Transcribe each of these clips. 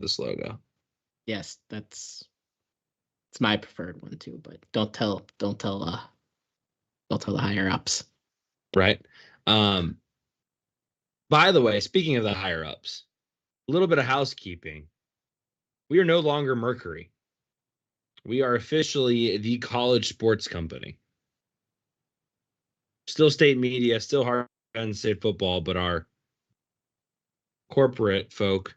this logo. Yes, it's my preferred one too, but don't tell the higher ups. Right. By the way, speaking of the higher ups, a little bit of housekeeping. We are no longer Mercury. We are officially the college sports company. Still state media, still hard Penn State football, but our corporate folk,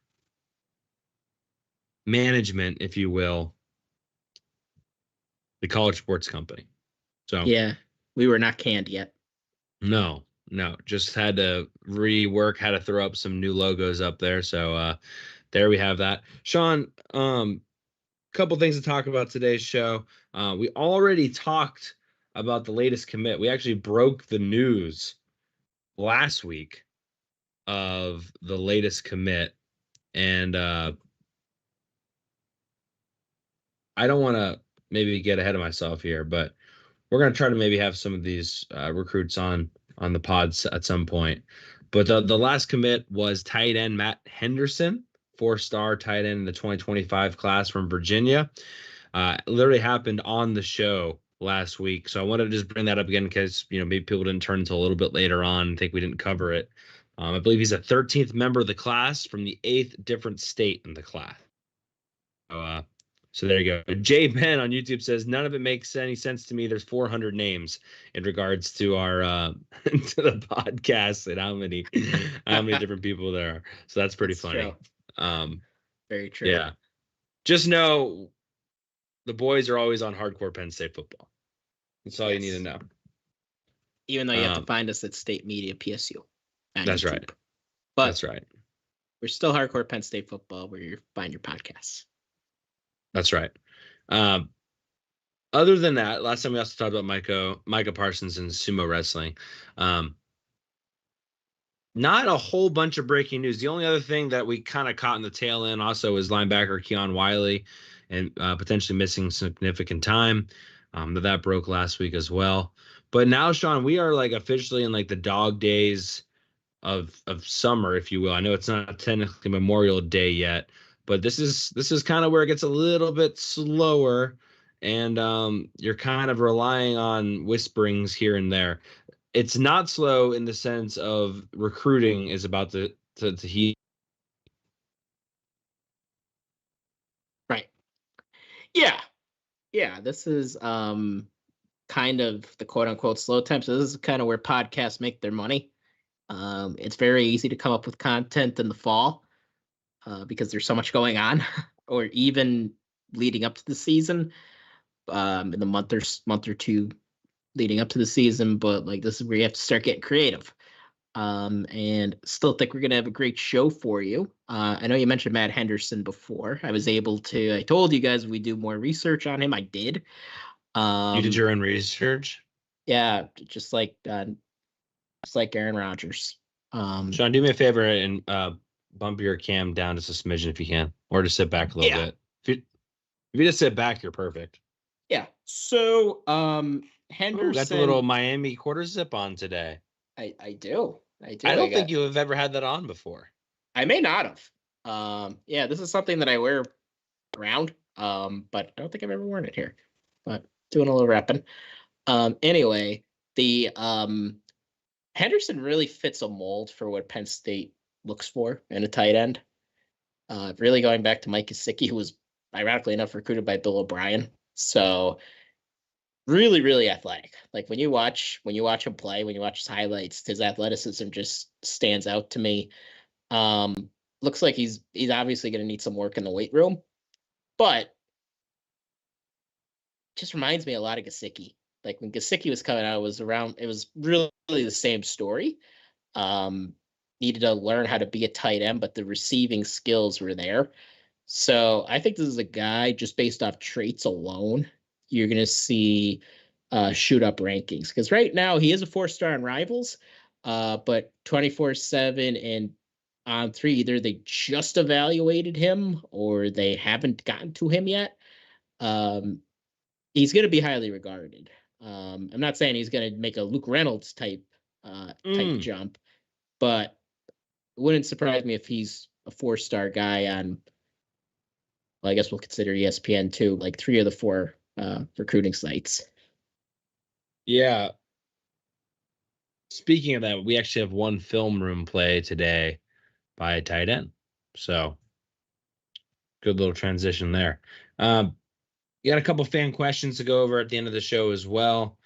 management, if you will, the college sports company. So yeah, we were not canned yet. No, just had to rework how to throw up some new logos up there. So there we have that. Shawn, couple things to talk about today's show. We already talked about the latest commit. We actually broke the news last week of the latest commit. And I don't want to maybe get ahead of myself here, but we're going to try to maybe have some of these recruits on the pods at some point. But the last commit was tight end Matt Henderson, 4-star tight end in the 2025 class from Virginia. Literally happened on the show last week. So I wanted to just bring that up again because, maybe people didn't turn until a little bit later on and think we didn't cover it. I believe he's a 13th member of the class from the 8th different state in the class. So there you go. Jay Ben on YouTube says, none of it makes any sense to me. There's 400 names in regards to our to the podcast and how many different people there are. So that's pretty funny. True. Very true. Yeah. Just know the boys are always on hardcore Penn State football. That's all you need to know. Even though you have to find us at State Media PSU. That's YouTube. right. But that's right. We're still hardcore Penn State football where you find your podcasts. That's right. Other than that, last time we also talked about Micah Parsons and sumo wrestling. Not a whole bunch of breaking news. The only other thing that we kind of caught in the tail end also is linebacker Keon Wiley and potentially missing significant time. That broke last week as well. But now, Shawn, we are like officially in like the dog days of summer, if you will. I know it's not technically Memorial Day yet, but this is kind of where it gets a little bit slower, and you're kind of relying on whisperings here and there. It's not slow in the sense of recruiting is about to heat. Right. Yeah. This is kind of the quote unquote slow time. So this is kind of where podcasts make their money. It's very easy to come up with content in the fall because there's so much going on, or even leading up to the season, in the month or two leading up to the season. But like, this is where you have to start getting creative. And still think we're going to have a great show for you. I know you mentioned Matt Henderson before. I told you guys we do more research on him. I did. You did your own research? Yeah, just like Aaron Rodgers. Shawn, do me a favor and bump your cam down just a smidgen if you can, or just sit back a little bit. If you just sit back, you're perfect. Yeah. So Henderson. Ooh, got the little Miami quarter zip on today. I do. I don't think you have ever had that on before. I may not have. Yeah, this is something that I wear around. But I don't think I've ever worn it here. But doing a little repping. Anyway, the Henderson really fits a mold for what Penn State looks for in a tight end. Really going back to Mike Gesicki, who was ironically enough recruited by Bill O'Brien. So really, really athletic. Like when you watch him play, when you watch his highlights, his athleticism just stands out to me. Looks like he's obviously going to need some work in the weight room, but just reminds me a lot of Gesicki. Like when Gesicki was coming out, it was really the same story. Needed to learn how to be a tight end, but the receiving skills were there. So I think this is a guy, just based off traits alone, you're going to see shoot up rankings. Because right now he is a 4-star on Rivals, but 24/7 and On3, either they just evaluated him or they haven't gotten to him yet. He's going to be highly regarded. I'm not saying he's going to make a Luke Reynolds type jump, but it wouldn't surprise me if he's a 4-star guy on well, I guess we'll consider ESPN too, like 3 of the 4 recruiting sites. Yeah. Speaking of that, we actually have one Filmroom play today by a tight end. So good little transition there. You got a couple fan questions to go over at the end of the show as well.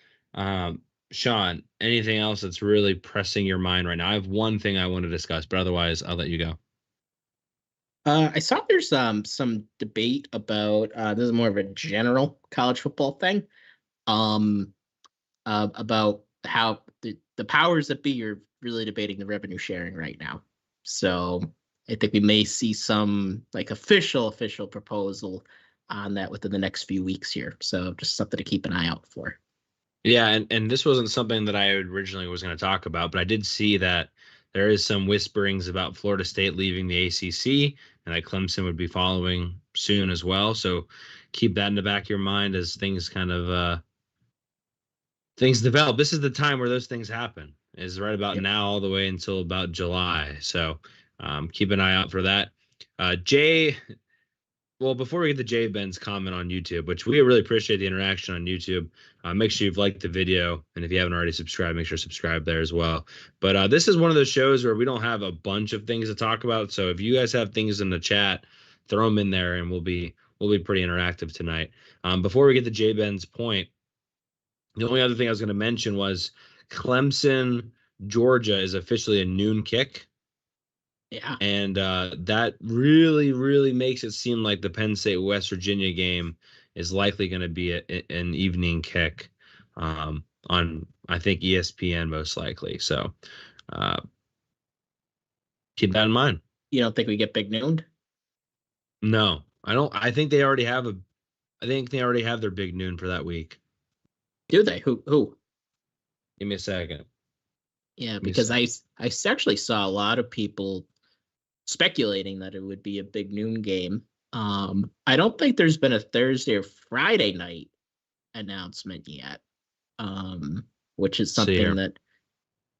Sean, anything else that's really pressing your mind right now? I have one thing I want to discuss, but otherwise I'll let you go. I saw there's some debate about this is more of a general college football thing. About how the powers that be are really debating the revenue sharing right now. So I think we may see some like official proposal on that within the next few weeks here. So just something to keep an eye out for. Yeah, and this wasn't something that I originally was going to talk about, but I did see that there is some whisperings about Florida State leaving the ACC and that Clemson would be following soon as well. So keep that in the back of your mind as things kind of things develop. This is the time where those things happen, is right about Yep. now all the way until about July. So keep an eye out for that. Jay, well, before we get to Jay Ben's comment on YouTube, which we really appreciate the interaction on YouTube, make sure you've liked the video. And if you haven't already subscribed, make sure to subscribe there as well. But this is one of those shows where we don't have a bunch of things to talk about. So if you guys have things in the chat, throw them in there and we'll be pretty interactive tonight. Before we get to Jay Ben's point, the only other thing I was going to mention was Clemson, Georgia is officially a noon kick. Yeah. And that really, really makes it seem like the Penn State West Virginia game is likely going to be an evening kick on, I think, ESPN most likely. So keep that in mind. You don't think we get big noon? No, I don't. I think they already have their big noon for that week. Do they? Who? Give me a second. Yeah, because I actually saw a lot of people speculating that it would be a big noon game. I don't think there's been a Thursday or Friday night announcement yet, which is something that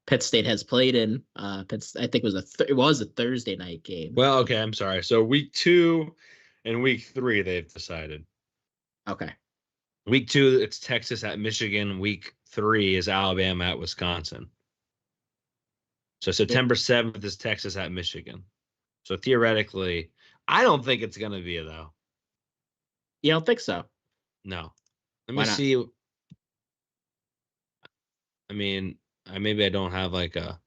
Penn State has played in. I think it was a Thursday night game. Well, okay, I'm sorry. So week 2 and week 3 they've decided. Okay. Week 2 it's Texas at Michigan. Week 3 is Alabama at Wisconsin. So September 7th is Texas at Michigan. So theoretically, I don't think it's going to be though. You don't think so? No. Let me see. I mean, maybe I don't have like a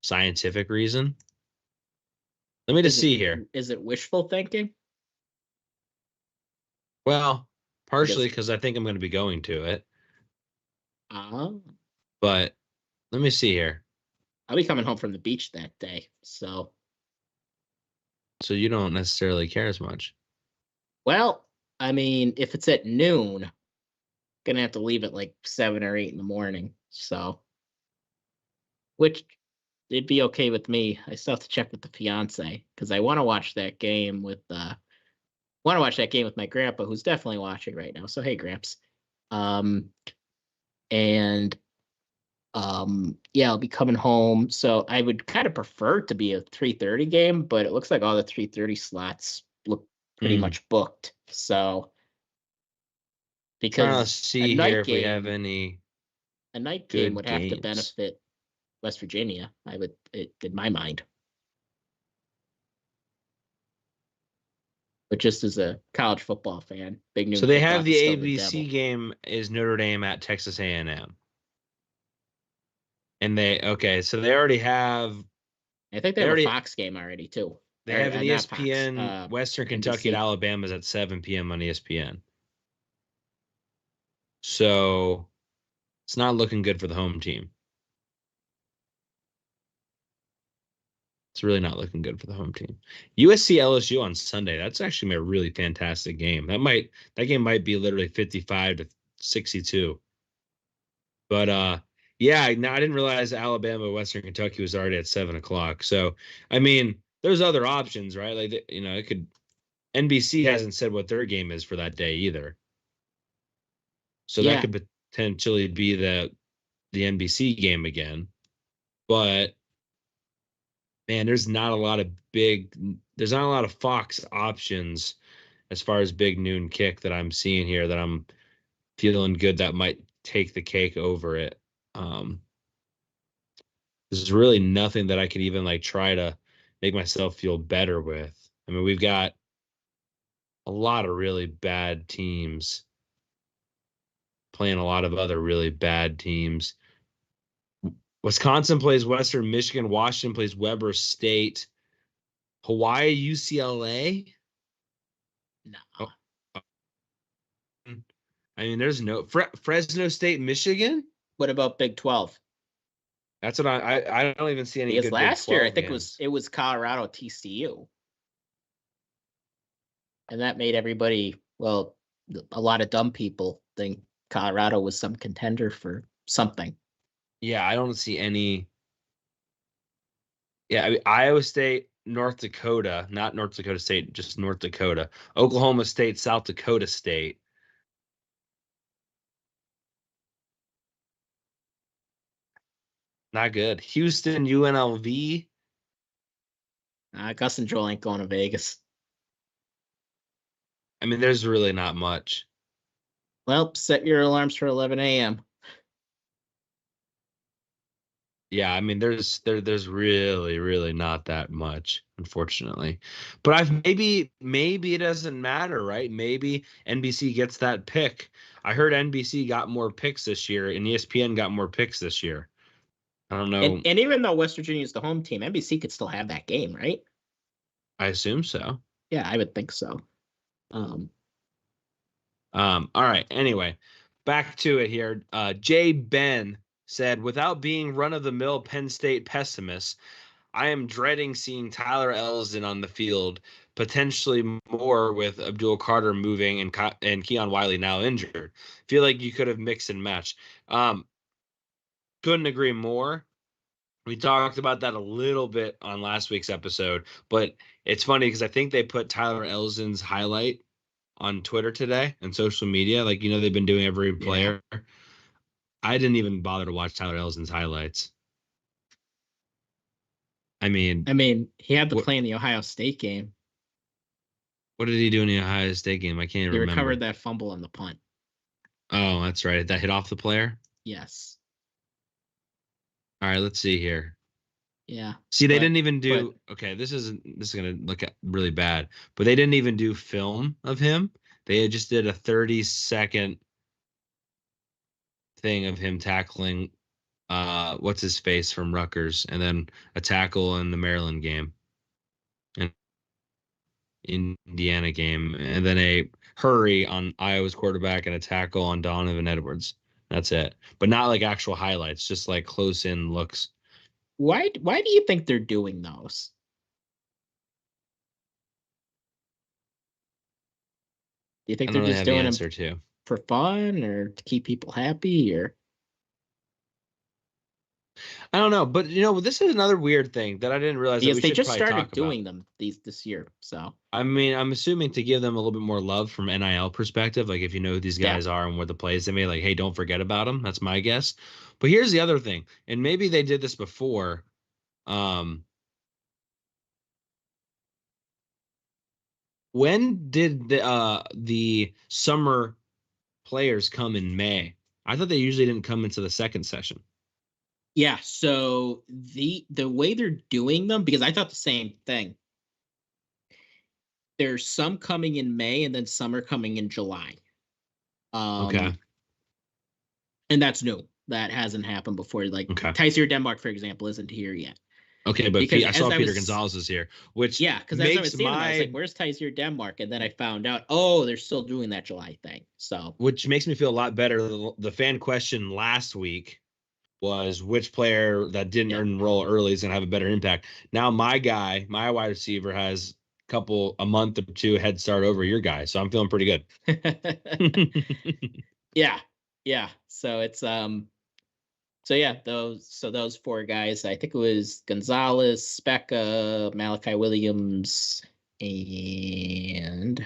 scientific reason. Let me just see here. Is it wishful thinking? Well, partially because I think I'm going to be going to it. But let me see here. I'll be coming home from the beach that day, so you don't necessarily care as much. Well, I mean, if it's at noon, gonna have to leave at like 7 or 8 in the morning. So, which it'd be okay with me. I still have to check with the fiance because I want to watch that game with my grandpa, who's definitely watching right now. So hey, Gramps. Yeah, I'll be coming home. So I would kind of prefer it to be a 3:30 game, but it looks like all the 3:30 slots look pretty much booked. So because see here if we have any a night game would have to benefit West Virginia, in my mind. But just as a college football fan, big news. So they have the ABC game is Notre Dame at Texas A&M. And so they already have. I think they have a Fox game already too. They have an ESPN Western Kentucky at Alabama's at 7 p.m. on ESPN. So it's not looking good for the home team. It's really not looking good for the home team. USC LSU on Sunday. That's actually a really fantastic game. That game might be literally 55-62. But yeah, I didn't realize Alabama Western Kentucky was already at 7:00. So I mean, there's other options, right? Like it could. NBC hasn't said what their game is for that day either. So that could potentially be the NBC game again, but Man, there's not a lot of Fox options as far as big noon kick that I'm seeing here that I'm feeling good that might take the cake over it. There's really nothing that I could even like try to make myself feel better with. I mean, we've got a lot of really bad teams playing a lot of other really bad teams. Wisconsin plays Western Michigan. Washington plays Weber State. Hawaii, UCLA. No. Oh, I mean, there's no Fresno State, Michigan. What about Big 12? That's what I don't even see any Because good last Big year I 12 think games. it was Colorado TCU. And that made everybody, well, a lot of dumb people think Colorado was some contender for something. Yeah, I don't see any. Yeah, I mean, Iowa State, North Dakota, not North Dakota State, just North Dakota. Oklahoma State, South Dakota State. Not good. Houston, UNLV. Gus and Joel ain't going to Vegas. I mean, there's really not much. Well, set your alarms for 11 a.m. Yeah, I mean, there's really not that much, unfortunately. But maybe it doesn't matter, right? Maybe NBC gets that pick. I heard NBC got more picks this year, and ESPN got more picks this year. I don't know. And even though West Virginia is the home team, NBC could still have that game, right? I assume so. Yeah, I would think so. All right. Anyway, back to it here. Jay Ben said, without being run-of-the-mill Penn State pessimist, I am dreading seeing Tyler Elsdon on the field, potentially more with Abdul Carter moving and Keon Wiley now injured. Feel like you could have mixed and matched. Couldn't agree more. We talked about that a little bit on last week's episode, but it's funny because I think they put Tyler Elsdon's highlight on Twitter today and social media. Like, they've been doing every player. Yeah. I didn't even bother to watch Tyler Elsdon's highlights. I mean, he had to play in the Ohio State game. What did he do in the Ohio State game? I can't remember. He recovered that fumble on the punt. Oh, that's right. That hit off the player? Yes. All right, let's see here. Yeah. See, they didn't even do okay, this is gonna look really bad, but they didn't even do film of him. They just did a 30-second thing of him tackling what's his face from Rutgers, and then a tackle in the Maryland game and Indiana game, and then a hurry on Iowa's quarterback and a tackle on Donovan Edwards. That's it. But not like actual highlights, just like close in looks. Why do you think they're doing those? Do you think they're just doing them for fun or to keep people happy, or? I don't know, but this is another weird thing that I didn't realize. Because they just started doing them this year. So I mean, I'm assuming to give them a little bit more love from NIL perspective. Like if you know who these guys are and what the plays they made, like, hey, don't forget about them. That's my guess. But here's the other thing, and maybe they did this before. When did the summer players come in May? I thought they usually didn't come into the second session. Yeah, so the way they're doing them, because I thought the same thing. There's some coming in May and then some are coming in July. Okay. And that's new. That hasn't happened before. Like Tyseer Denmark, for example, isn't here yet. Okay, but I saw Peter Gonzalez is here, which because as I was seeing, I was like, "Where's Tyseer Denmark?" And then I found out, they're still doing that July thing. So, which makes me feel a lot better. The fan question last week was which player that didn't enroll early is going to have a better impact. Now my wide receiver has a month or two head start over your guy, so I'm feeling pretty good. Yeah. So it's those four guys. I think it was Gonzalez, Specca, Malachi Williams, and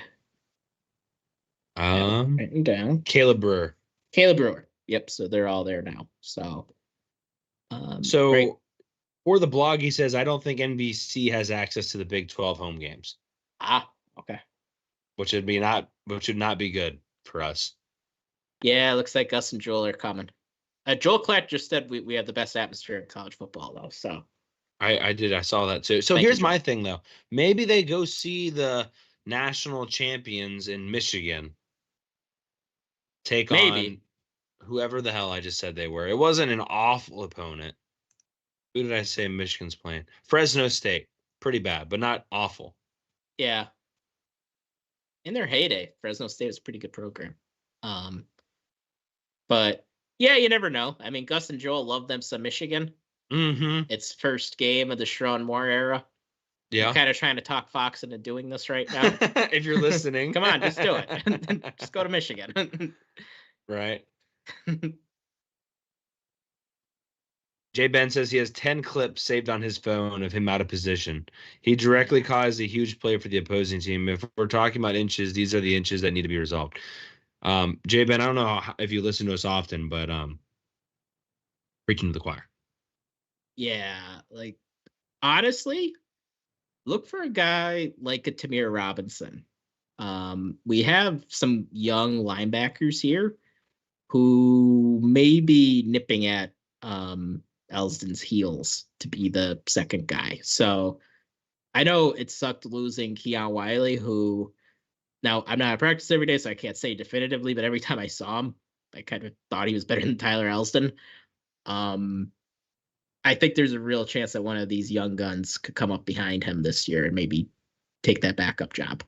written down Caleb Brewer. Yep. So they're all there now. So, For the blog, he says, I don't think NBC has access to the Big 12 home games. Okay. Which would not be good for us. Yeah, looks like Gus and Joel are coming. Joel Klatt just said we have the best atmosphere in college football, though. So I saw that too. So here's my thing, though. Maybe they go see the national champions in Michigan take on whoever the hell I just said they were. It wasn't an awful opponent. Who did I say Michigan's playing? Fresno State. Pretty bad, but not awful. Yeah. In their heyday, Fresno State was a pretty good program. But yeah, you never know. I mean, Gus and Joel love them some Michigan. Mm-hmm. It's first game of the Shawn Moore era. Yeah. I'm kind of trying to talk Fox into doing this right now. If you're listening. Come on, just do it. Just go to Michigan. Right. Jay Ben says he has 10 clips saved on his phone of him out of position. He directly caused a huge play for the opposing team. If we're talking about inches, these are the inches that need to be resolved. Jay Ben, I don't know if you listen to us often, but preaching to the choir. Yeah, like honestly, look for a guy like a Tamir Robinson. We have some young linebackers here who may be nipping at Elsden's heels to be the second guy. So I know it sucked losing Keon Wiley, who now I'm not at practice every day, so I can't say definitively, but every time I saw him, I kind of thought he was better than Tyler Elsden. I think there's a real chance that one of these young guns could come up behind him this year and maybe take that backup job.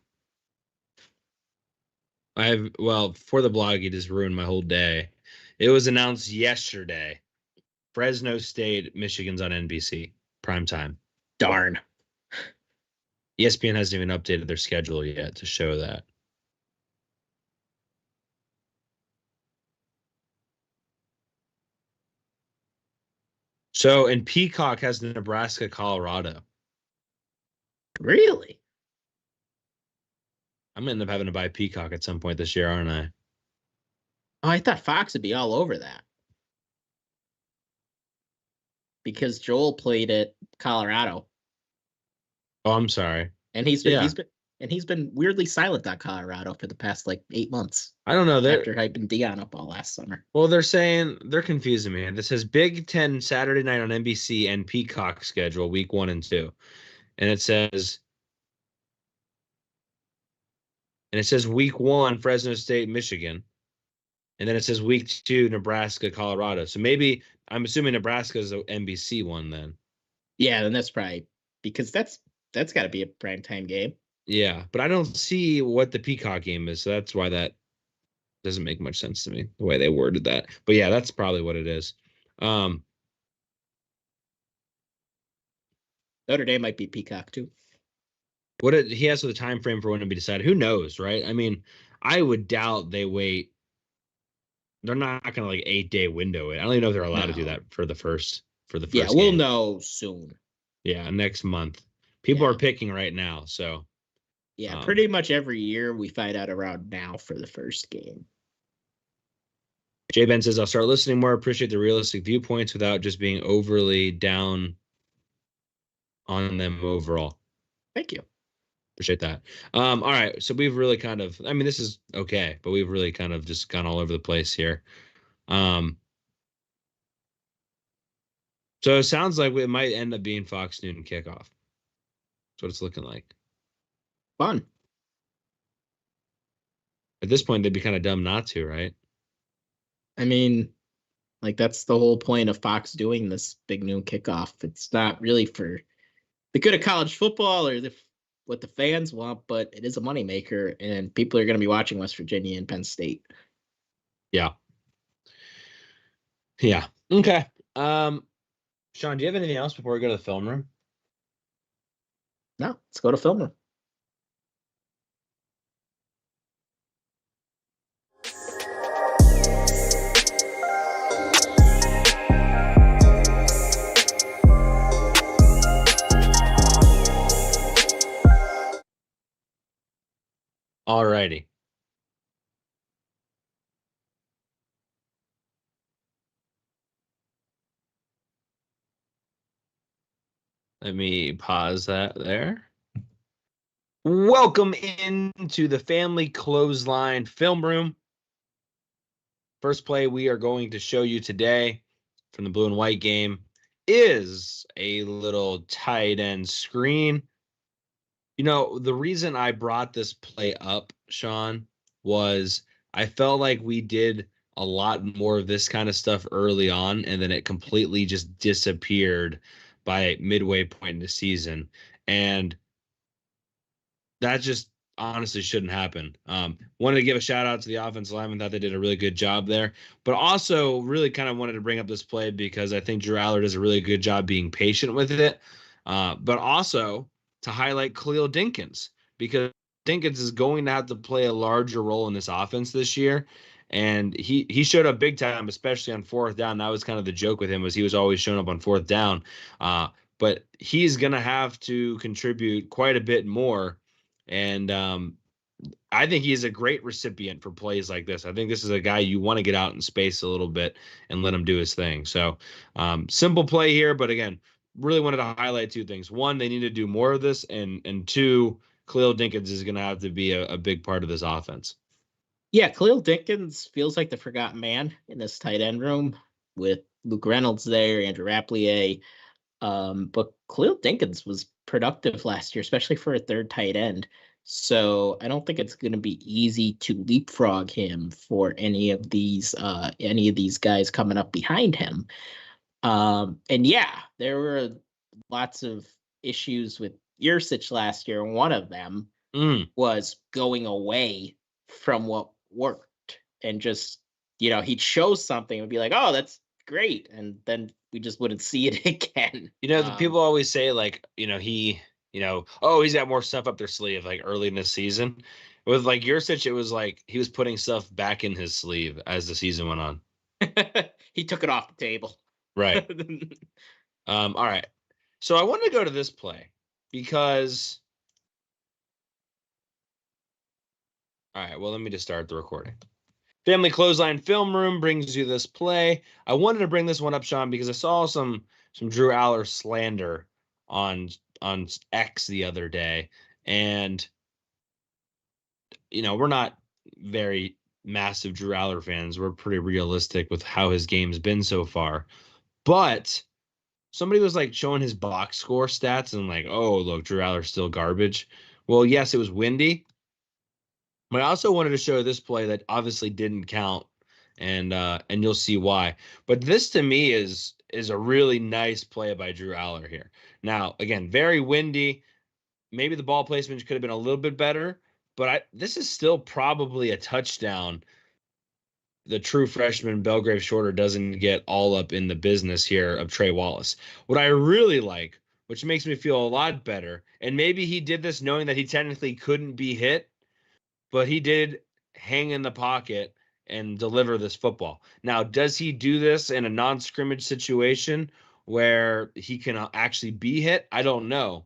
For the blog, he just ruined my whole day. It was announced yesterday. Fresno State, Michigan's on NBC, primetime. Darn. ESPN hasn't even updated their schedule yet to show that. So, and Peacock has Nebraska, Colorado. Really? I'm going to end up having to buy Peacock at some point this year, aren't I? Oh, I thought Fox would be all over that. Because Joel played at Colorado. Oh, I'm sorry. And he's been weirdly silent on Colorado for the past like 8 months. I don't know. After hyping Dion up all last summer. Well, they're confusing me. This says Big Ten Saturday night on NBC and Peacock schedule week 1 and 2. And it says week 1, Fresno State, Michigan. And then it says week 2, Nebraska, Colorado. So maybe I'm assuming Nebraska is the NBC one then. Yeah, then that's probably because that's got to be a primetime game. Yeah, but I don't see what the Peacock game is, so that's why that doesn't make much sense to me, the way they worded that. But yeah, that's probably what it is. Notre Dame might be Peacock too. He has the time frame for when to be decided. Who knows, right? I mean, I would doubt they wait. They're not going to like 8-day window it. I don't even know if they're allowed to do that for the first. Yeah, we'll game. know soon. Yeah, next month. People are picking right now, so. Yeah, pretty much every year we find out around now for the first game. Jay Ben says, I'll start listening more, appreciate the realistic viewpoints without just being overly down on them overall. Thank you. Appreciate that. All right. So we've really kind of, I mean, this is okay, but we've really kind of just gone all over the place here. So it sounds like it might end up being Fox Noon kickoff. That's what it's looking like. Fun. At this point, they'd be kind of dumb not to, right? I mean, like that's the whole point of Fox doing this big noon kickoff. It's not really for the good of college football or what the fans want, but it is a moneymaker, and people are going to be watching West Virginia and Penn State. Yeah. Yeah. Okay. Sean, do you have anything else before we go to the film room? No, let's go to film room. All righty. Let me pause that there. Welcome into the Family Clothesline Film Room. First play we are going to show you today from the blue and white game is a little tight end screen. You know, the reason I brought this play up, Sean, was I felt like we did a lot more of this kind of stuff early on, and then it completely just disappeared by midway point in the season. And that just honestly shouldn't happen. Wanted to give a shout out to the offensive lineman. Thought they did a really good job there, but also really kind of wanted to bring up this play because I think Drew Aller does a really good job being patient with it, but also to highlight Khalil Dinkins because Dinkins is going to have to play a larger role in this offense this year. And he showed up big time, especially on fourth down. That was kind of the joke with him was he was always showing up on fourth down. But he's going to have to contribute quite a bit more. And I think he's a great recipient for plays like this. I think this is a guy you want to get out in space a little bit and let him do his thing. So simple play here, but again, really wanted to highlight two things. One, they need to do more of this, and two, Khalil Dinkins is going to have to be a big part of this offense. Yeah, Khalil Dinkins feels like the forgotten man in this tight end room with Luke Reynolds there, Andrew Rapplier. But Khalil Dinkins was productive last year, especially for a third tight end. So I don't think it's going to be easy to leapfrog him for any of these guys coming up behind him. And yeah, there were lots of issues with Yurcich last year. One of them was going away from what worked and just, he'd show something and be like, oh, that's great. And then we just wouldn't see it again. The people always say like, he's got more stuff up their sleeve like early in the season. With like Yurcich, it was like he was putting stuff back in his sleeve as the season went on. He took it off the table. Right. All right. So I wanted to go to this play because. All right. Well, let me just start the recording. Family Clothesline Film Room brings you this play. I wanted to bring this one up, Sean, because I saw some Drew Aller slander on X the other day, and we're not very massive Drew Aller fans. We're pretty realistic with how his game's been so far, but somebody was like showing his box score stats and like, oh, look, Drew Aller's still garbage. Well, yes, it was windy. But I also wanted to show this play that obviously didn't count, and you'll see why. But this to me is a really nice play by Drew Aller here. Now, again, very windy. Maybe the ball placement could have been a little bit better, but this is still probably a touchdown. The true freshman Belgrave Shorter doesn't get all up in the business here of Trey Wallace. What I really like, which makes me feel a lot better, and maybe he did this knowing that he technically couldn't be hit, but he did hang in the pocket and deliver this football. Now, does he do this in a non-scrimmage situation where he can actually be hit? I don't know.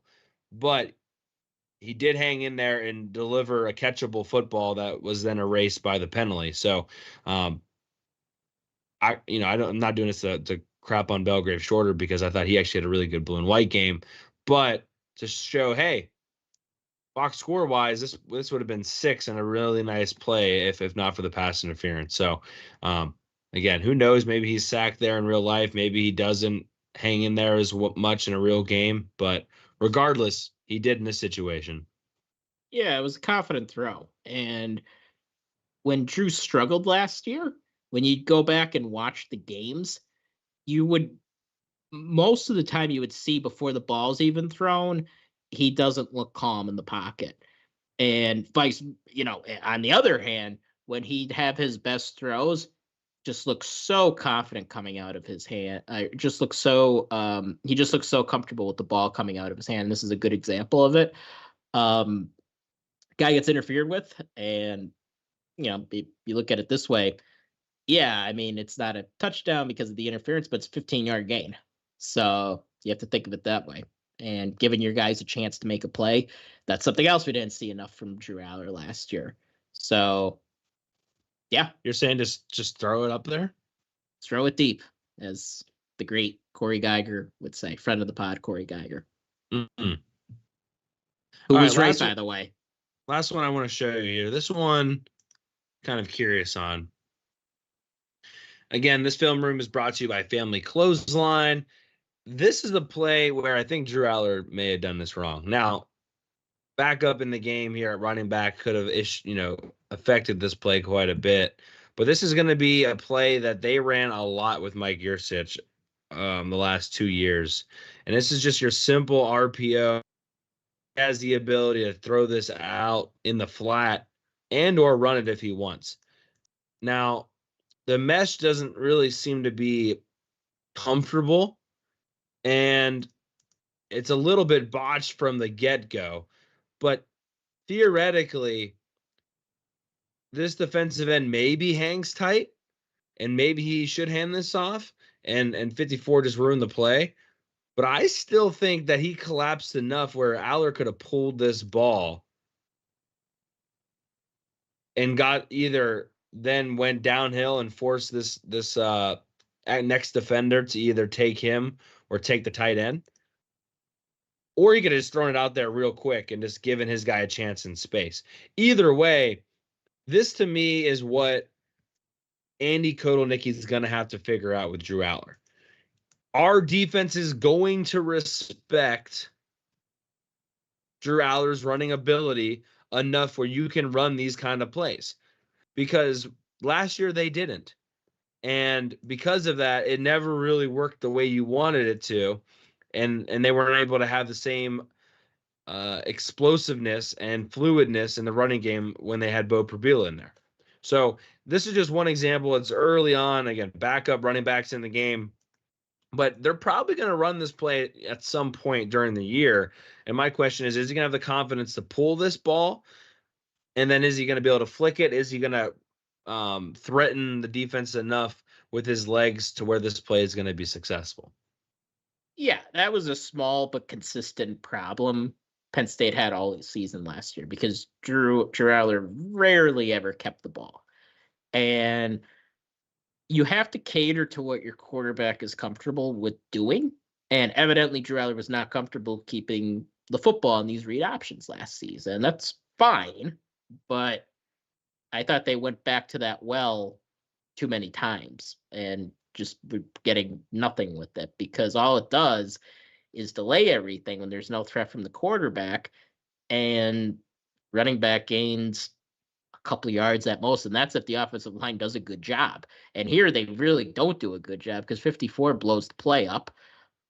But he did hang in there and deliver a catchable football that was then erased by the penalty. So, I'm not doing this to crap on Belgrave Shorter because I thought he actually had a really good blue and white game. But to show, hey, box score wise, this would have been 6 and a really nice play if not for the pass interference. So again, who knows? Maybe he's sacked there in real life. Maybe he doesn't hang in there as much in a real game. But regardless, he did in this situation. Yeah, it was a confident throw. And when Drew struggled last year, when you'd go back and watch the games, most of the time you would see before the ball's even thrown, he doesn't look calm in the pocket. And on the other hand, when he'd have his best throws, just looks so confident coming out of his hand. He just looks so comfortable with the ball coming out of his hand. This is a good example of it. Guy gets interfered with, and you look at it this way. Yeah, I mean, it's not a touchdown because of the interference, but it's a 15-yard gain. So you have to think of it that way. And giving your guys a chance to make a play, that's something else we didn't see enough from Drew Aller last year. So, yeah. You're saying just throw it up there? Throw it deep, as the great Corey Geiger would say. Friend of the pod, Corey Geiger. Mm-mm. Who All right, was right, by the way. Last one I want to show you here. This one, kind of curious on. Again, this film room is brought to you by Family Clothesline. This is the play where I think Drew Aller may have done this wrong. Now, back up in the game here at running back could have affected this play quite a bit. But this is going to be a play that they ran a lot with Mike Yurcich the last 2 years. And this is just your simple RPO. He has the ability to throw this out in the flat and or run it if he wants. Now, the mesh doesn't really seem to be comfortable, and it's a little bit botched from the get-go. But theoretically, this defensive end maybe hangs tight, and maybe he should hand this off, and 54 just ruined the play. But I still think that he collapsed enough where Aller could have pulled this ball and got either then went downhill and forced this next defender to either take him or take the tight end. Or he could have just thrown it out there real quick and just given his guy a chance in space. Either way, this to me is what Andy Kotelnicki is going to have to figure out with Drew Aller. Our defense is going to respect Drew Aller's running ability enough where you can run these kind of plays. Because last year they didn't. And because of that, it never really worked the way you wanted it to. And they weren't able to have the same explosiveness and fluidness in the running game when they had Bo Prabila in there. So this is just one example. It's early on. Again, backup running backs in the game. But they're probably going to run this play at some point during the year. And my question is he going to have the confidence to pull this ball? And then is he going to be able to flick it? Is he going to threaten the defense enough with his legs to where this play is going to be successful? Yeah, that was a small but consistent problem Penn State had all season last year because Drew Aller rarely ever kept the ball. And you have to cater to what your quarterback is comfortable with doing. And evidently, Drew Aller was not comfortable keeping the football in these read options last season. That's fine, but I thought they went back to that well too many times and just getting nothing with it because all it does is delay everything when there's no threat from the quarterback and running back gains a couple of yards at most, and that's if the offensive line does a good job. And here they really don't do a good job because 54 blows the play up.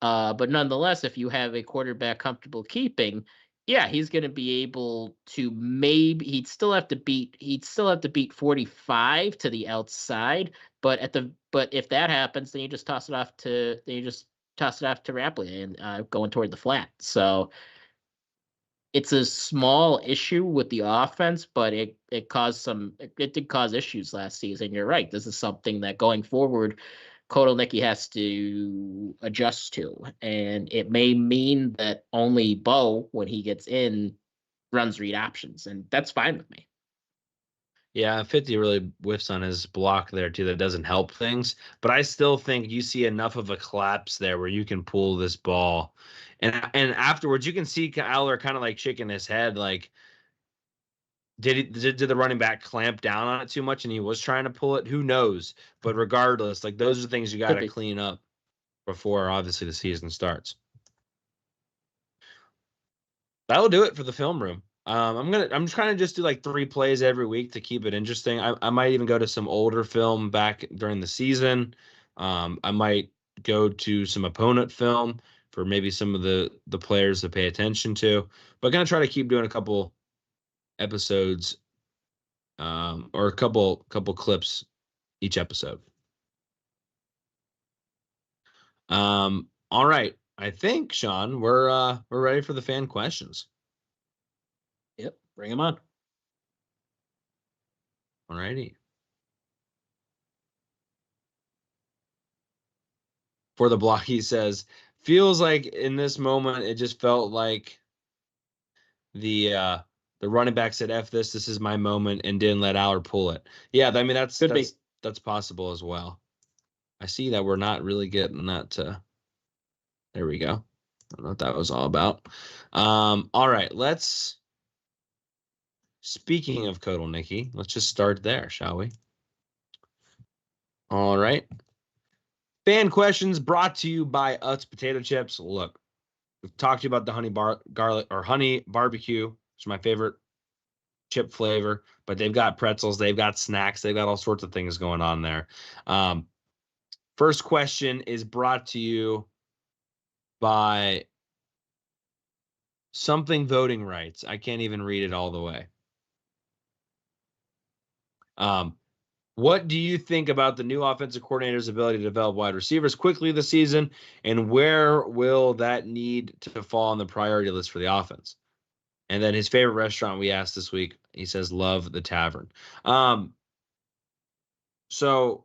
But nonetheless, if you have a quarterback comfortable keeping, yeah, he's going to be able to he'd still have to beat 45 to the outside. But if that happens, then you just toss it off to Rapley and going toward the flat. So it's a small issue with the offense, but it did cause issues last season. You're right. This is something that going forward, Kotelnicki has to adjust to, and it may mean that only Bo, when he gets in, runs read options, and that's fine with me. Yeah, 50 really whiffs on his block there too. That doesn't help things, but I still think you see enough of a collapse there where you can pull this ball, and afterwards you can see Aller kind of like shaking his head, like did the running back clamp down on it too much and he was trying to pull it? Who knows? But regardless, like those are things you got to clean up before obviously the season starts. That'll do it for the film room. I'm trying to just do like 3 plays every week to keep it interesting. I might even go to some older film back during the season. I might go to some opponent film for maybe some of the players to pay attention to. But I'm gonna try to keep doing a couple episodes or a couple clips each episode. All right. I think, Sean, we're ready for the fan questions. Yep, bring them on. All righty. For the block, he says, feels like in this moment it just felt like the running back said, F this is my moment, and didn't let Aller pull it. Yeah, I mean that's possible as well. I see that we're not really getting that there we go. don't know what that was all about. All right, speaking of Kotelnicki, let's just start there, shall we? All right. Fan questions brought to you by Utz Potato Chips. Look, we've talked to you about the honey barbecue, which is my favorite chip flavor, but they've got pretzels, they've got snacks, they've got all sorts of things going on there. First question is brought to you by something voting rights. I can't even read it all the way. What do you think about the new offensive coordinator's ability to develop wide receivers quickly this season, and where will that need to fall on the priority list for the offense? And then his favorite restaurant we asked this week, he says, love the tavern. So,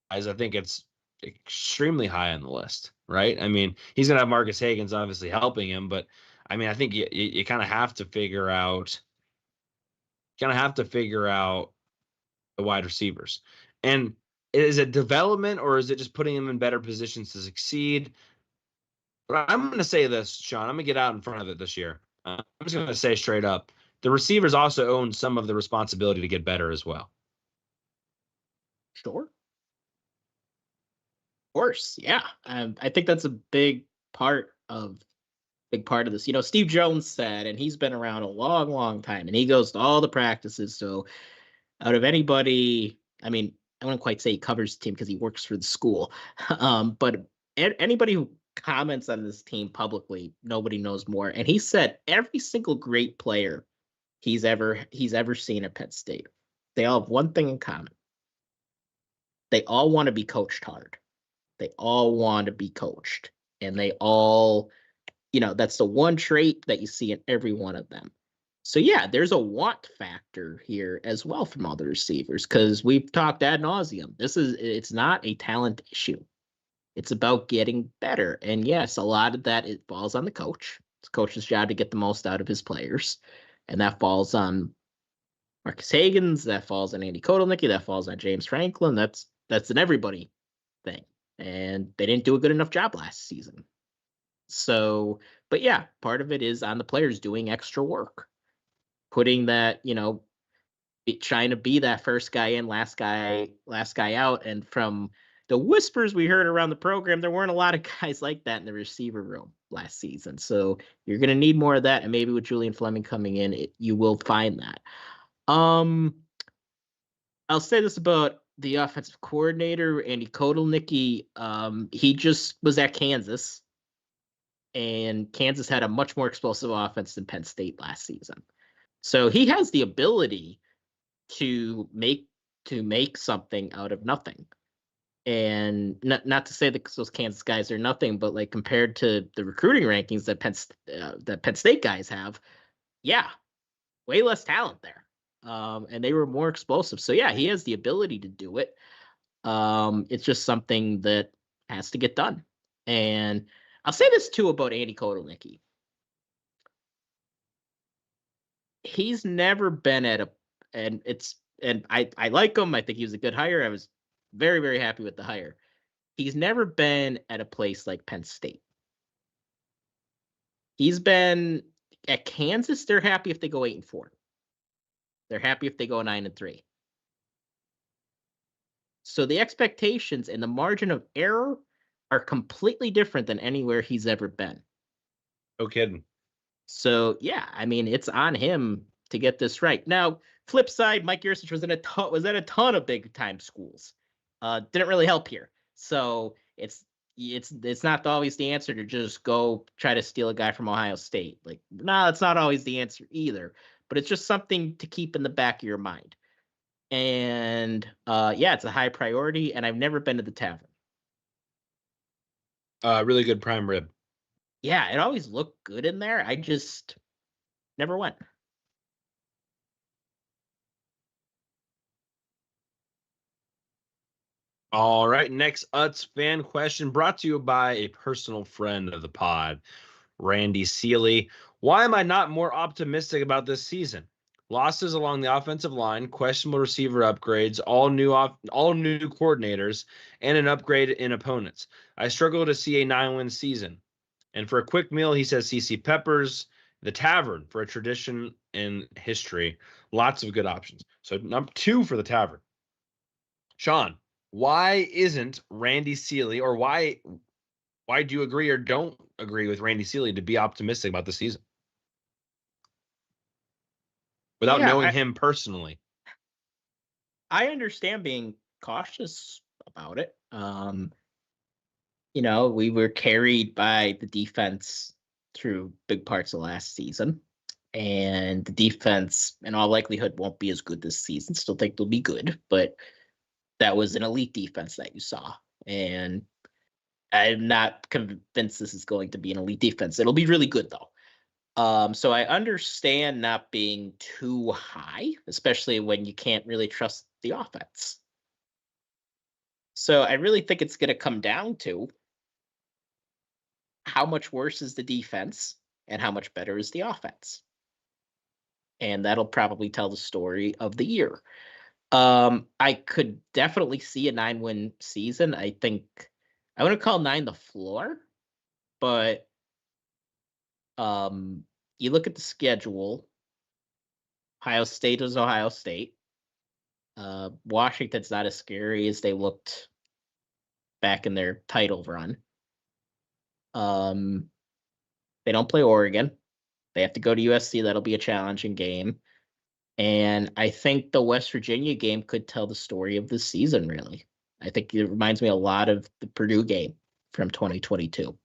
guys, I think it's extremely high on the list, right? I mean, he's going to have Marcus Hagans obviously helping him, but I mean, I think you kind of have to figure out, the wide receivers. And is it development, or is it just putting them in better positions to succeed? But I'm going to say this, Sean. I'm going to get out in front of it this year. I'm just going to say straight up, the receivers also own some of the responsibility to get better as well. Sure. Of course, yeah. I think that's a big part of this. You know, Steve Jones said, and he's been around a long, long time, and he goes to all the practices. So out of anybody, I mean, I wouldn't quite say he covers the team because he works for the school. But anybody who comments on this team publicly, nobody knows more. And he said every single great player he's ever seen at Penn State, they all have one thing in common. They all want to be coached hard. They all want to be coached. And they all, you know, that's the one trait that you see in every one of them. So, yeah, there's a want factor here as well from all the receivers, because we've talked ad nauseum. It's not a talent issue. It's about getting better. And yes, a lot of that, it falls on the coach. It's the coach's job to get the most out of his players. And that falls on Marcus Hagans. That falls on Andy Kotelnicki. That falls on James Franklin. That's an everybody thing. And they didn't do a good enough job last season. So, but yeah, part of it is on the players doing extra work. Putting that, you know, trying to be that first guy in, last guy out. And from the whispers we heard around the program, there weren't a lot of guys like that in the receiver room last season. So you're going to need more of that. And maybe with Julian Fleming coming in, you will find that. I'll say this about the offensive coordinator, Andy Kotelnicki. He just was at Kansas, and Kansas had a much more explosive offense than Penn State last season. So he has the ability to make something out of nothing. And not to say that those Kansas guys are nothing, but like compared to the recruiting rankings that Penn State guys have, yeah, way less talent there. And they were more explosive. So yeah, he has the ability to do it. It's just something that has to get done. And I'll say this too about Andy Kotelnicki. He's never been I like him. I think he was a good hire. I was very, very happy with the hire. He's never been at a place like Penn State. He's been at Kansas. They're happy if they go 8-4. They're happy if they go 9-3. So the expectations and the margin of error are completely different than anywhere he's ever been. No kidding. So, yeah, I mean, it's on him to get this right. Now, flip side, Mike Yurcich was at a ton of big-time schools. Didn't really help here. So it's not always the answer to just go try to steal a guy from Ohio State. Like, no, it's not always the answer either. But it's just something to keep in the back of your mind. And, yeah, it's a high priority, and I've never been to the tavern. Really good prime rib. Yeah, it always looked good in there. I just never went. All right, next Utz fan question brought to you by a personal friend of the pod, Randy Seeley. Why am I not more optimistic about this season? Losses along the offensive line, questionable receiver upgrades, all new coordinators, and an upgrade in opponents. I struggle to see a 9-win season. And for a quick meal, he says CC Peppers, the Tavern for a tradition and history. Lots of good options. So number 2 for the Tavern. Sean, why isn't Randy Seeley, or why do you agree or don't agree with Randy Seeley to be optimistic about the season? Without knowing him personally. I understand being cautious about it. You know, we were carried by the defense through big parts of last season, and the defense in all likelihood won't be as good this season. Still think they'll be good, but that was an elite defense that you saw, and I'm not convinced this is going to be an elite defense. It'll be really good though. So I understand not being too high, especially when you can't really trust the offense. So I really think it's going to come down to how much worse is the defense and how much better is the offense. And that'll probably tell the story of the year. I could definitely see a 9-win season. I think I wouldn't call 9 the floor, but you look at the schedule. Ohio State is Ohio State. Washington's not as scary as they looked back in their title run. They don't play Oregon. They have to go to USC. That'll be a challenging game. And I think the West Virginia game could tell the story of the season, really. I think it reminds me a lot of the Purdue game from 2022.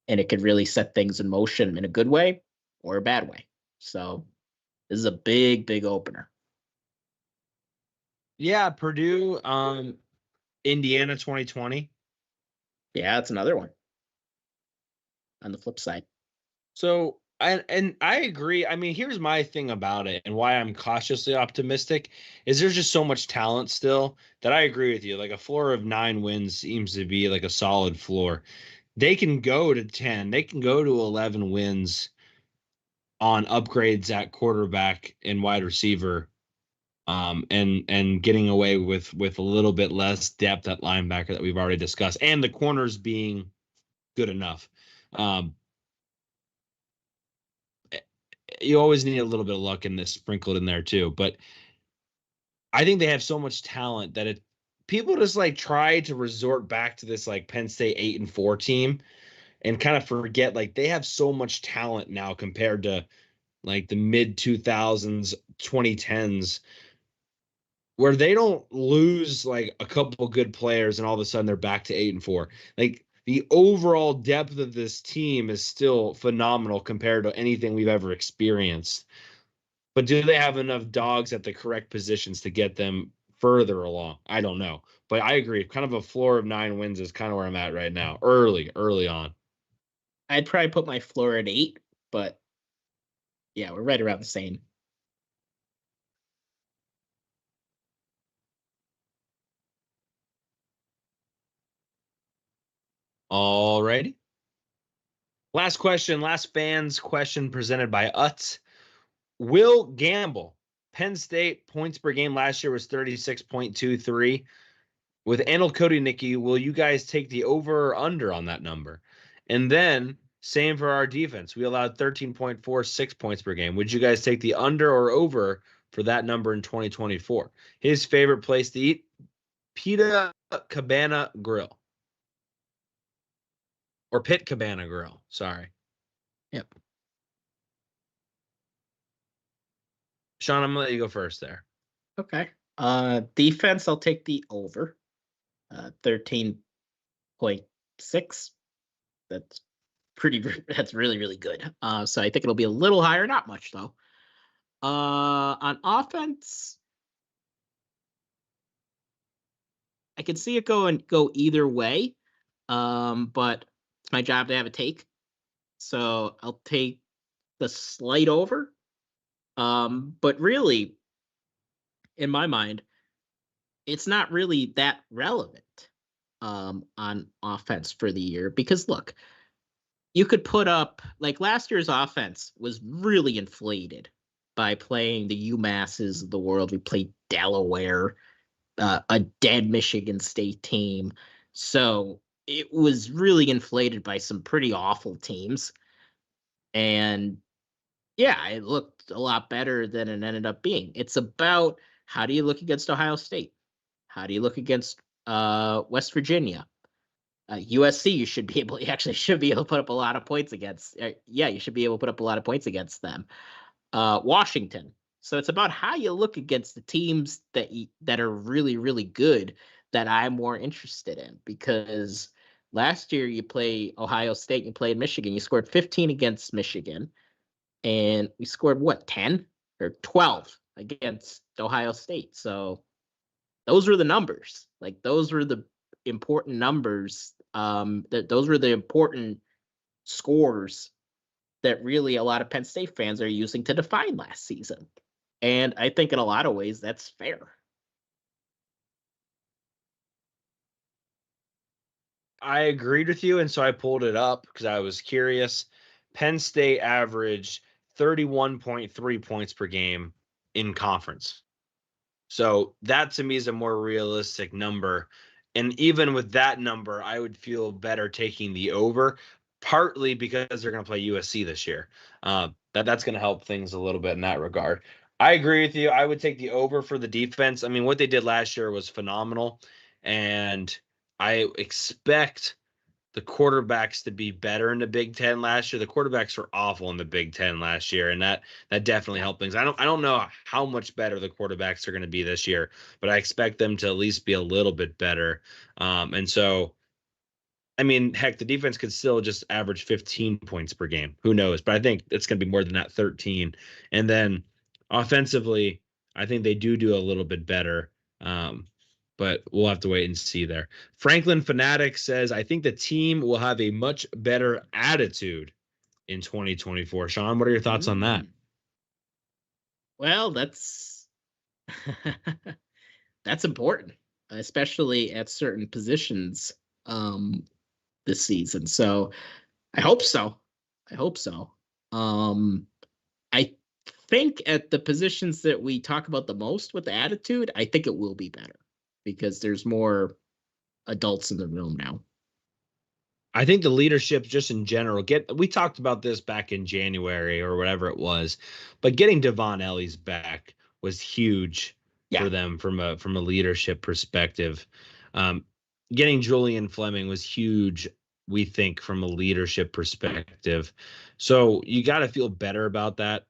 And it could really set things in motion in a good way or a bad way. So this is a big, big opener. Yeah, Purdue, Indiana 2020. Yeah, that's another one on the flip side. So, I agree. I mean, here's my thing about it and why I'm cautiously optimistic is there's just so much talent still that I agree with you. Like a floor of 9 wins seems to be like a solid floor. They can go to 10. They can go to 11 wins on upgrades at quarterback and wide receiver. And getting away with a little bit less depth at linebacker that we've already discussed, and the corners being good enough. You always need a little bit of luck in this sprinkled in there too, but I think they have so much talent that people just like try to resort back to this like Penn State 8-4 team and kind of forget like they have so much talent now compared to like the mid 2000s, 2010s, where they don't lose like a couple good players and all of a sudden they're back to 8-4. Like the overall depth of this team is still phenomenal compared to anything we've ever experienced. But do they have enough dogs at the correct positions to get them further along? I don't know. But I agree. Kind of a floor of 9 wins is kind of where I'm at right now. Early on. I'd probably put my floor at 8, but yeah, we're right around the same. All righty. Last question, last fans question presented by Utz. Will Gamble. Penn State points per game last year was 36.23. With Anil Kodinicki, will you guys take the over or under on that number? And then same for our defense. We allowed 13.46 points per game. Would you guys take the under or over for that number in 2024? His favorite place to eat? Pita Cabana Grill. Or Pit Cabana Grill. Sorry. Yep. Sean, I'm going to let you go first there. Okay. Defense, I'll take the over. 13.6. That's really, really good. So I think it'll be a little higher, not much though. On offense, I can see it go either way. But it's my job to have a take. So I'll take the slight over. But really, in my mind, it's not really that relevant on offense for the year because look, you could put up like last year's offense was really inflated by playing the UMasses of the world. We played Delaware, a dead Michigan State team. So it was really inflated by some pretty awful teams. And yeah, it looked a lot better than it ended up being. It's about, how do you look against Ohio State? How do you look against West Virginia? USC, you should be able, you actually should be able to put up a lot of points against. You should be able to put up a lot of points against them. Washington. So it's about how you look against the teams that are really, really good, that I'm more interested in. Because last year you play Ohio State, you played Michigan, you scored 15 against Michigan, and we scored what, 10 or 12 against Ohio State. So those were the numbers. Like, those were the important numbers. Those were the important scores that really a lot of Penn State fans are using to define last season. And I think in a lot of ways that's fair. I agreed with you, and so I pulled it up because I was curious. Penn State averaged 31.3 points per game in conference. So that to me is a more realistic number. And even with that number, I would feel better taking the over, partly because they're going to play USC this year. That's going to help things a little bit in that regard. I agree with you. I would take the over for the defense. I mean, what they did last year was phenomenal, and I expect the quarterbacks to be better in the Big Ten last year. The quarterbacks were awful in the Big Ten last year, and that definitely helped things. I don't know how much better the quarterbacks are going to be this year, but I expect them to at least be a little bit better. And so, I mean, heck, the defense could still just average 15 points per game. Who knows? But I think it's going to be more than that, 13. And then offensively, I think they do a little bit better. But we'll have to wait and see there. Franklin Fanatic says, I think the team will have a much better attitude in 2024. Sean, what are your thoughts on that? Well, that's that's important, especially at certain positions this season. So I hope so. I think at the positions that we talk about the most with the attitude, I think it will be better, because there's more adults in the room now. I think the leadership just in general, we talked about this back in January or whatever it was, but getting Devon Ellis back was huge for them from a leadership perspective. Getting Julian Fleming was huge, we think, from a leadership perspective. So you got to feel better about that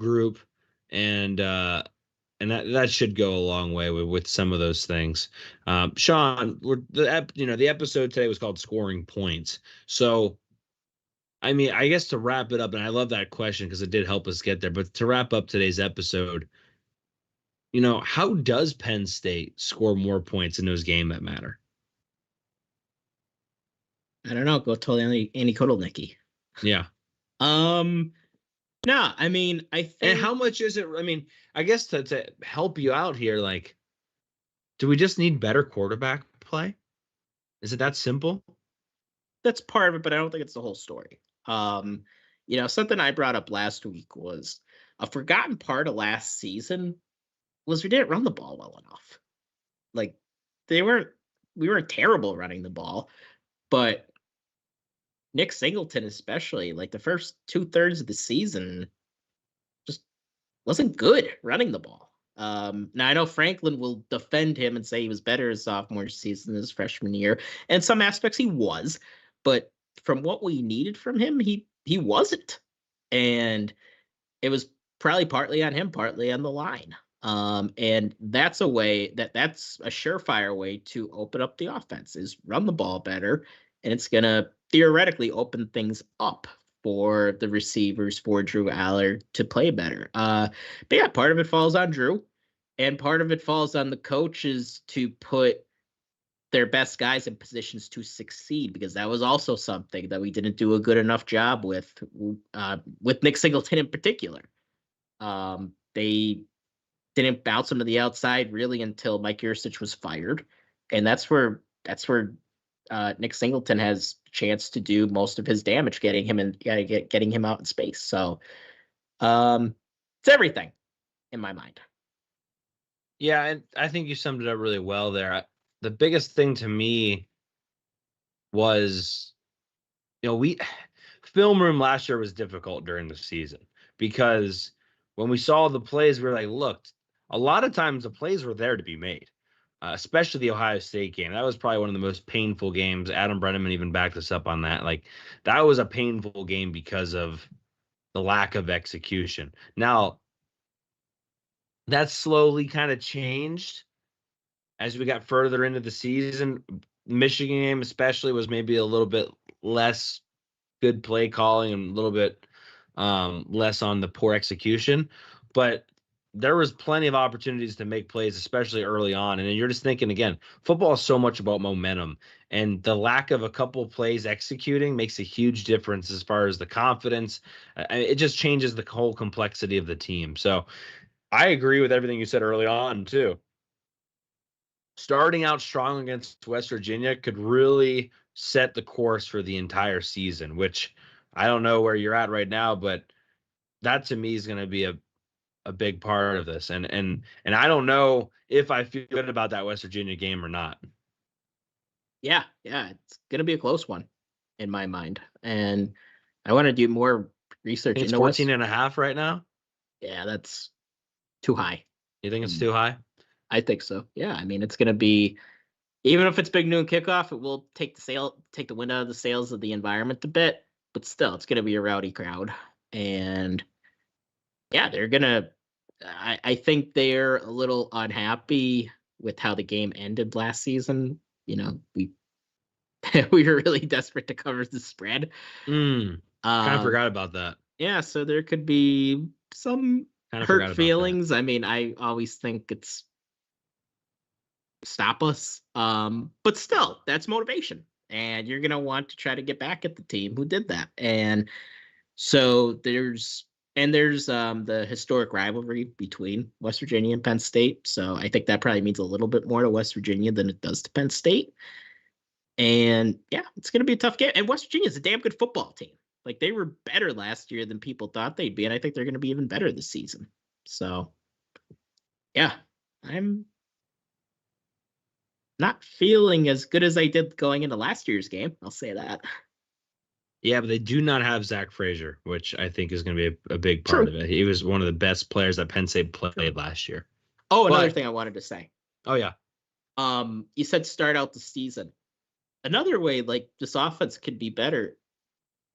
group, and that should go a long way with some of those things. Sean, the episode today was called Scoring Points. So, I mean, I guess to wrap it up, and I love that question because it did help us get there, but to wrap up today's episode, how does Penn State score more points in those games that matter? I don't know. Go tell Andy Kotelnicki. Yeah. No, I mean, I think. And how much is it? I mean, I guess to help you out here, like, do we just need better quarterback play? Is it that simple? That's part of it, but I don't think it's the whole story. Something I brought up last week was a forgotten part of last season was we didn't run the ball well enough. Like, we weren't terrible running the ball, but Nick Singleton, especially, like the first 2/3 of the season, just wasn't good running the ball. Now I know Franklin will defend him and say he was better his sophomore season than his freshman year. And in some aspects he was, but from what we needed from him, he wasn't. And it was probably partly on him, partly on the line. And that's a surefire way to open up the offense, is run the ball better, and it's gonna theoretically open things up for the receivers, for Drew Allard to play better. But yeah, part of it falls on Drew, and part of it falls on the coaches to put their best guys in positions to succeed, because that was also something that we didn't do a good enough job with Nick Singleton in particular. They didn't bounce him to the outside really until Mike Yurcich was fired, and that's where Nick Singleton has a chance to do most of his damage, getting him out in space. So, It's everything in my mind. Yeah, and I think you summed it up really well there. The biggest thing to me was, film room last year was difficult during the season because when we saw the plays, we were like, look, a lot of times the plays were there to be made, especially the Ohio State game. That was probably one of the most painful games. Adam Brenneman even backed us up on that. Like, that was a painful game because of the lack of execution. Now, that slowly kind of changed as we got further into the season. Michigan game especially was maybe a little bit less good play calling and a little bit less on the poor execution, but there was plenty of opportunities to make plays, especially early on. And then you're just thinking, again, football is so much about momentum, and the lack of a couple plays executing makes a huge difference as far as the confidence. It just changes the whole complexity of the team. So I agree with everything you said early on too. Starting out strong against West Virginia could really set the course for the entire season, which I don't know where you're at right now, but that to me is going to be a big part of this. And I don't know if I feel good about that West Virginia game or not. Yeah, it's going to be a close one in my mind. And I want to do more research. It's 14 and a half right now. Yeah, that's too high. You think it's too high? I think so. Yeah, I mean, it's going to be, even if it's big noon kickoff, it will take the wind out of the sails of the environment a bit, but still, it's going to be a rowdy crowd. And yeah, they're going to, I think they're a little unhappy with how the game ended last season. We we were really desperate to cover the spread. Kind of forgot about that. Yeah, so there could be some hurt feelings. I mean, I always think it's stop us. But still, that's motivation. And you're going to want to try to get back at the team who did that. And so there's the historic rivalry between West Virginia and Penn State. So I think that probably means a little bit more to West Virginia than it does to Penn State. And yeah, it's going to be a tough game. And West Virginia is a damn good football team. Like, they were better last year than people thought they'd be. And I think they're going to be even better this season. So yeah, I'm not feeling as good as I did going into last year's game. I'll say that. Yeah, but they do not have Zach Frazier, which I think is going to be a big part of it. He was one of the best players that Penn State played last year. Oh, another thing I wanted to say. Oh, yeah. You said start out the season. Another way, like, this offense could be better.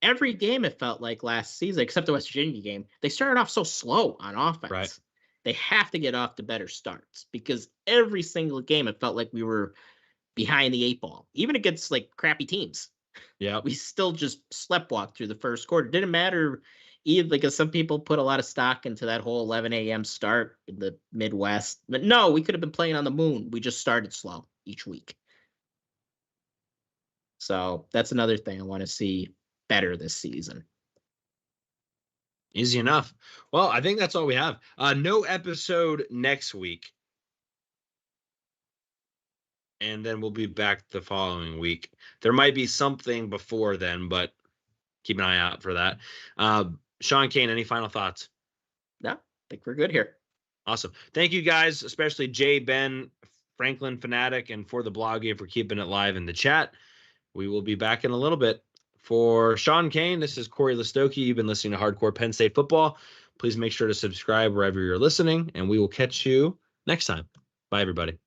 Every game, it felt like last season, except the West Virginia game, they started off so slow on offense. Right. They have to get off to better starts, because every single game, it felt like we were behind the eight ball, even against like crappy teams. Yeah, we still just sleptwalked through the first quarter. Didn't matter either, because some people put a lot of stock into that whole 11 a.m. start in the Midwest. But no, we could have been playing on the moon. We just started slow each week. So that's another thing I want to see better this season. Easy enough. Well, I think that's all we have. No episode next week. And then we'll be back the following week. There might be something before then, but keep an eye out for that. Sean, Kane, any final thoughts? No, I think we're good here. Awesome. Thank you guys, especially Jay, Ben, Franklin, Fanatic, and for the blog for keeping it live in the chat. We will be back in a little bit. For Sean Kane, this is Cory Lestochi. You've been listening to Hardcore Penn State Football. Please make sure to subscribe wherever you're listening, and we will catch you next time. Bye, everybody.